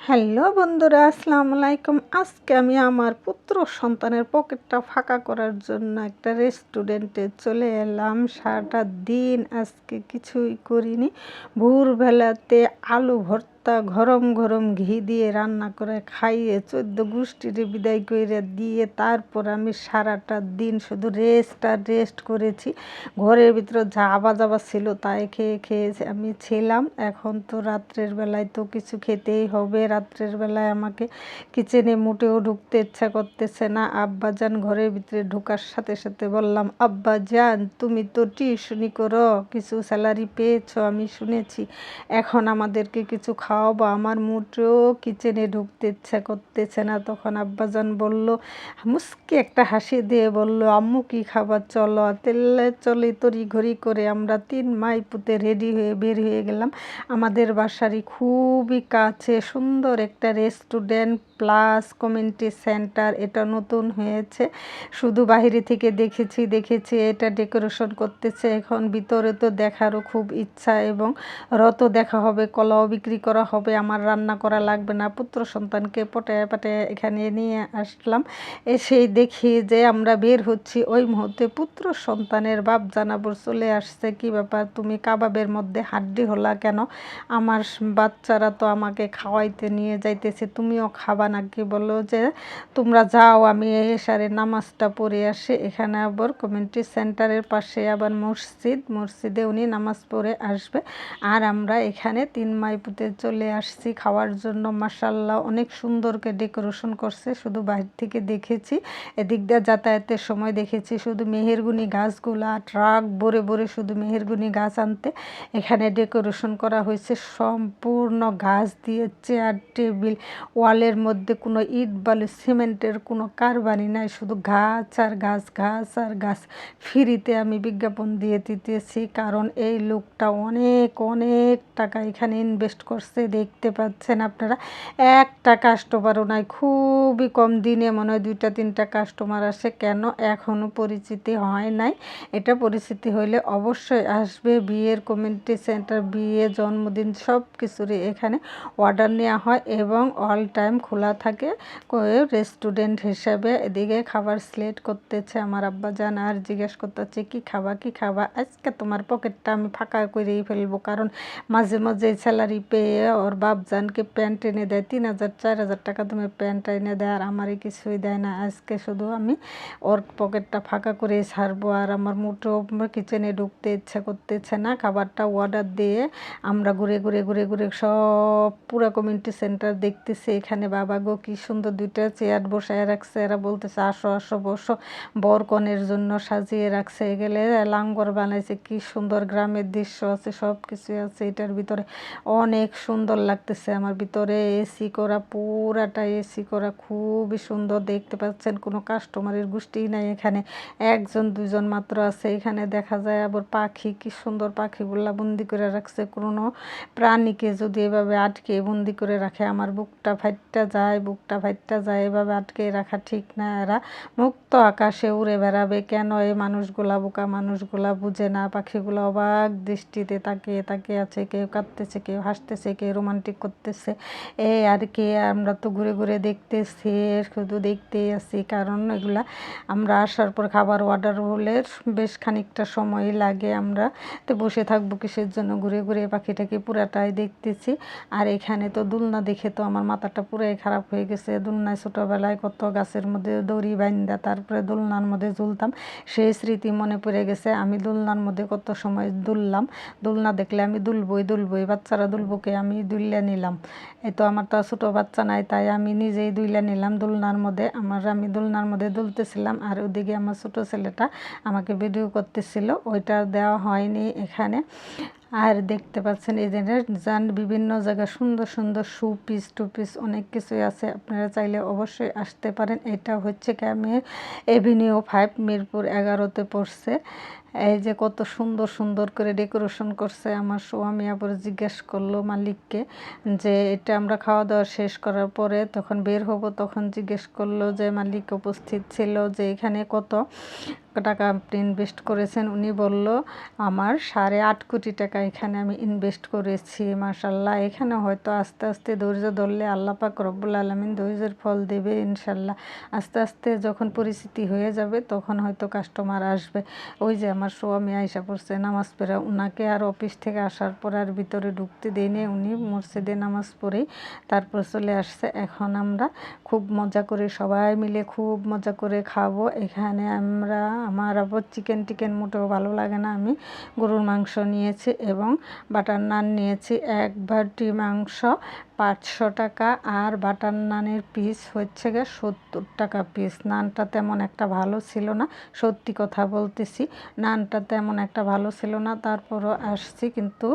Hello বন্ধুরা, আসসালামু আলাইকুম। আজকে আমি আমার পুত্র সন্তানের পকেটটা ফাঁকা করার জন্য একটা রেস্টুরেন্টে চলে এলাম। সারাটা দিন আজকে কিছুই করিনি। ভোরবেলাতে আলু ভর্তা গরম গরম ঘি দিয়ে রান্না করে খাইয়ে 14 গোষ্ঠীরে বিদায় করে দিয়ে তারপর আমি সারাটা দিন শুধু রেস্ট আর রেস্ট করেছি। ঘরের ভিতরে যাবা ছিল তাই খেয়ে খেয়ে আমি ছিলাম। এখন তো রাত্রের বেলায় তো কিছু খেতেই হবে। রাত্রের বেলায় আমাকে কিচেনে মোটেও ঢুকতে ইচ্ছা করতেছে না। আব্বাজান ঘরের ভিতরে ঢোকার সাথে সাথে বললাম, আব্বাজান তুমি তো টিউশনি করো, কিছু স্যালারি পেয়েছো আমি শুনেছি, এখন আমাদেরকে কিছু খাওয়াবো। আমার মোটেও কিচেনে ঢুকতে ইচ্ছা করতেছে না। তখন আব্বাজান বলল, মুস্কি একটা হাসি দিয়ে বলল, আম্মু কি খাবার, চলো। তেলে চলে তড়ি ঘড়ি করে আমরা 3 মাই পুঁতে রেডি হয়ে বের হয়ে গেলাম। আমাদের বাসারই খুবই কাছে সুন্দর একটা রেস্টুরেন্ট প্লাস কমিউনিটি সেন্টার, এটা নতুন হয়েছে। শুধু বাইরে থেকে দেখেছি এটা ডেকোরেশন করতেছে। এখন ভিতরে তো দেখারও খুব ইচ্ছা এবং রত দেখা হবে, কলাও বিক্রি করা হবে। আমার রান্না করা লাগবে না। পুত্র সন্তানকে পটায় পাটায় এখানে নিয়ে আসলাম। এসেই দেখি যে আমরা বের হচ্ছি, ওই মুহূর্তে পুত্র সন্তানের বাপ জানাবর চলে আসছে। কি ব্যাপার, তুমি কাবাবের মধ্যে হাড্ডি হলা কেন? আমার বাচ্চারা তো আমাকে খাওয়াইতে নিয়ে যাইতেছে, তুমিও খাবা নাকি? বলো যে তোমরা যাও, আমি এশারে নামাজটা পড়ে আসি। এখানে আবার কমিউনিটি সেন্টারের পাশে আবার মসজিদে উনি নামাজ পড়ে আসবে। আর আমরা এখানে 3 মাই পুঁতে চলে আসছি খাওয়ার জন্য। মাশাআল্লাহ অনেক সুন্দরকে ডেকোরেশন করছে। শুধু বাইরে থেকে দেখেছি, এদিক দিয়ে যাতায়াতের সময় দেখেছি শুধু মেহেরগুনি গাছগুলা, ট্রাক ভরে ভরে শুধু মেহেরগুনি গাছ আনতে এখানে ডেকোরেশন করা হয়েছে সম্পূর্ণ গাছ দিয়ে। চেয়ার টেবিল, ওয়ালের মধ্যে কোনো ইট বালু সিমেন্টের কোনো কারবানি নাই, শুধু গাছ আর গাছ, গাছ আর গাছ। ফ্রিতে আমি বিজ্ঞাপন দিয়ে দিতেছি, কারণ এই লোকটা অনেক অনেক টাকা এখানে ইনভেস্ট করছে। দেখতে পাচ্ছেন আপনারা, একটা কাস্টমারও নাই। খুবই কম দিনে মনে হয় 2-3টা কাস্টমার আসে। কেন এখনও পরিচিতি হয় নাই? এটা পরিচিতি হইলে অবশ্যই আসবে। বিয়ের কমিউনিটি সেন্টার, বিয়ে, জন্মদিন সব কিছুরই এখানে অর্ডার নেওয়া হয় এবং অল টাইম খোলা থাকে রেস্টুরেন্ট হিসাবে। এদিকে খাবার সিলেক্ট করতেছে আমার আব্বাজান আর জিজ্ঞেস করতেছে, কি খাবা? আজকে তোমার পকেটটা আমি ফাঁকা করেই ফেলবো, কারণ মাঝে মাঝে স্যালারি পেয়ে ওর বাপজানকে প্যান্ট এনে দেয়, 3,000-4,000 টাকা তুমি প্যান্ট এনে দেয়, আর আমারই কিছুই দেয় না। আজকে শুধু আমি ওর পকেটটা ফাঁকা করে ছাড়বো। আর আমার মোটেও কিচেনে ঢুকতে ইচ্ছা করতেছে না। খাবারটা অর্ডার দিয়ে আমরা ঘুরে সব পুরো কমিউনিটি সেন্টার দেখতেছি। এখানে বাবা গো কি সুন্দর 2টা চেয়ার বসায় রাখছে। এরা বলতেছে আসো বসো, বরকনের জন্য সাজিয়ে রাখছে। গেলে লাঙ্গর বানাইছে, কি সুন্দর গ্রামের দৃশ্য আছে, সব কিছু আছে এটার ভিতরে। অনেক সুন্দর লাগতেছে আমার। ভিতরে এসি করা, পুরাটা এসি করা, খুবই সুন্দর। দেখতে পাচ্ছেন কোনো কাস্টমারের গোষ্ঠী নাই এখানে, 1-2জন মাত্র আছে। এখানে দেখা যায় আবার পাখি, কি সুন্দর পাখিগুলা বন্দি করে রাখছে। কোনো প্রাণীকে যদি এভাবে আটকে বন্দি করে রাখে, আমার বুকটা ফাইটটা যায়। এভাবে আটকে রাখা ঠিক না। এরা মুক্ত আকাশে উড়ে বেড়াবে কেন? এই মানুষগুলা, বোকা মানুষগুলা বুঝে না। পাখিগুলো অবাক দৃষ্টিতে তাকিয়ে আছে, কেউ কাঁদতেছে, কেউ হাসতেছে, কেউ রোমান্টিক করতেছে। এই আর কি, আমরা তো ঘুরে দেখতেছি, শুধু দেখতেই আছি। কারণ এগুলা আমরা আসার পর খাবার অর্ডার হলে বেশ খানিকটা সময় লাগে। আমরা তো বসে থাকবো কিসের জন্য? ঘুরে পাখিটাকে পুরাটাই দেখতেছি। আর এখানে তো দোলনা দেখে তো আমার মাথাটা পুরাই খারাপ হয়ে গেছে। দোলনায় ছোটোবেলায় কত গাছের মধ্যে দড়ি বাইন্দা তারপরে দোলনার মধ্যে ঝুলতাম, সেই স্মৃতি মনে পড়ে গেছে। আমি দোলনার মধ্যে কত সময় দুললাম। দোলনা দেখলে আমি দুলবই, বাচ্চারা দুলবকে আমি দুইলা নিলাম। এই তো আমার তো ছোটো বাচ্চা নাই, তাই আমি নিজেই দুইলা নিলাম দোলনার মধ্যে। আমি দোলনার মধ্যে দুলতেছিলাম, আর ওদিকে আমার ছোটো ছেলেটা আমাকে ভিডিও করতেছিল। ওইটা দেওয়া হয়নি এখানে। আর দেখতে পাচ্ছেন এই যে বিভিন্ন জায়গায় সুন্দর টু পিস অনেক কিছুই আছে। আপনারা চাইলে অবশ্যই আসতে পারেন। এটা হচ্ছে ক্যামে এভিনিউ 5 মিরপুর 11-তে পড়ছে। এই যে কত সুন্দর সুন্দর করে ডেকোরেশন করছে। আমার স্বামী আবার জিজ্ঞেস করলো মালিককে যে এটা আমরা খাওয়া দাওয়া শেষ করার পরে তখন বের হব, তখন জিজ্ঞেস করলো যে মালিক উপস্থিত ছিল যে এখানে কত টাকা আপনি ইনভেস্ট করেছেন। উনি বলল আমার 8.5 কোটি টাকা এখানে আমি ইনভেস্ট করেছি। মাশাল্লাহ, এখানে হয়তো আস্তে আস্তে ধৈর্য ধরলে আল্লাহ পাক রব্বুল আলামিন ধৈর্যের ফল দেবে ইনশাল্লাহ। আস্তে আস্তে যখন পরিস্থিতি হয়ে যাবে তখন হয়তো কাস্টমার আসবে। ওই যে আমার স্বামী আইসা পড়ছে নামাজ পড়ে, ওনাকে আর অফিস থেকে আসার পর আর ভিতরে ঢুকতে দেয়নি, উনি মসজিদে নামাজ পড়েই তারপর চলে আসছে। এখন আমরা খুব মজা করে সবাই মিলে খুব মজা করে খাবো। এখানে আমার আবার চিকেন মোটেও ভালো লাগে না, আমি গরুর মাংস নিয়েছি এবং বাটার নান নিয়েছি। এক বাটি মাংস 500 টাকা আর বাটার নানের পিস হচ্ছে গিয়ে 70 টাকা পিস। নানটা তেমন একটা ভালো ছিল না, সত্যি কথা বলতেছি, নানটা তেমন একটা ভালো ছিল না, তারপরও আসছি, কিন্তু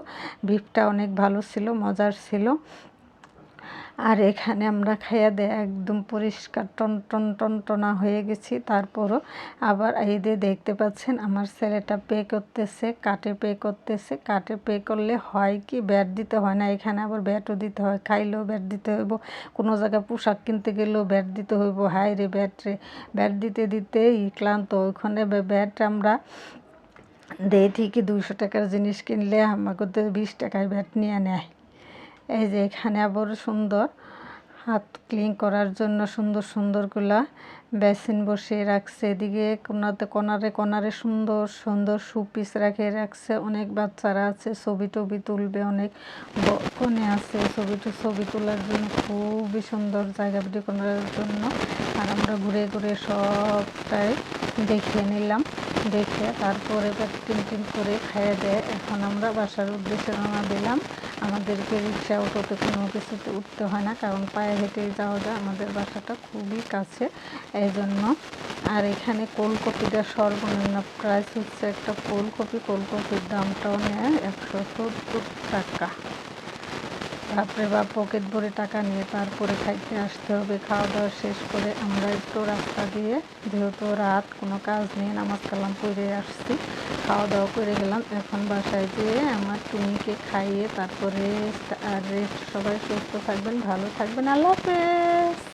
বিফটা অনেক ভালো ছিল, মজার ছিল। আর এখানে আমরা খাইয়া দেয়া একদম পরিষ্কার টনটনা হয়ে গেছি। তারপরও আবার এই যে দেখতে পাচ্ছেন আমার ছেলেটা পে করতেছে, কার্ডে পে করলে হয় কি ব্যাট দিতে হয় না, এখানে আবার ব্যাটও দিতে হয়, খাইলেও ব্যাট দিতে হইব, কোনো জায়গায় পোশাক কিনতে গেলেও ব্যাট দিতে হইব। হায় রে ব্যাট দিতে দিতেই ক্লান্ত। ওইখানে ব্যাট আমরা দেই ঠিকই, 200 টাকার জিনিস কিনলে আমাকে 20 টাকায় ব্যাট নিয়ে নেয়। এই যে এখানে আবার সুন্দর হাত ক্লিন করার জন্য সুন্দরগুলা বেসিন বসিয়ে রাখছে। এদিকে কোনারে সুন্দর শোপিস রাখছে। অনেক বাচ্চারা আছে, ছবি টবি তুলবে, অনেক কনে আছে ছবি তোলার জন্য খুবই সুন্দর জায়গা ভিডিও করার জন্য। আর আমরা ঘুরে সবটাই দেখে নিলাম, দেখে তারপরে টিন করে খাইয়ে দেয়। এখন আমরা বাসার উদ্দেশ্যে রওনা দিলাম। আমাদেরকে রিক্সা অটোতে কোনো কিছুতে উঠতে হয় না, কারণ পায়ে হেঁটেই যাওয়া যায়, আমাদের বাসাটা খুবই কাছে এই জন্য। আর এখানে কোল্ড কফিটা সর্বনিম্ন প্রাইস হচ্ছে একটা কোল্ড কফির দামটাও নেয় 170 টাকা। তারপরে বা পকেট ভরে টাকা নিয়ে তারপরে খাইতে আসতে হবে। খাওয়া দাওয়া শেষ করে আমরা একটু রাস্তা দিয়ে, যেহেতু রাত, কোনো কাজ নেই, নামাজ কালাম করে আসছি, খাওয়া দাওয়া করে গেলাম। এখন বাসায় যেয়ে আমার টুনিকে খাইয়ে তারপরে রেস্ট। সবাই সুস্থ থাকবেন, ভালো থাকবেন, আল্লাহ হাফেজ।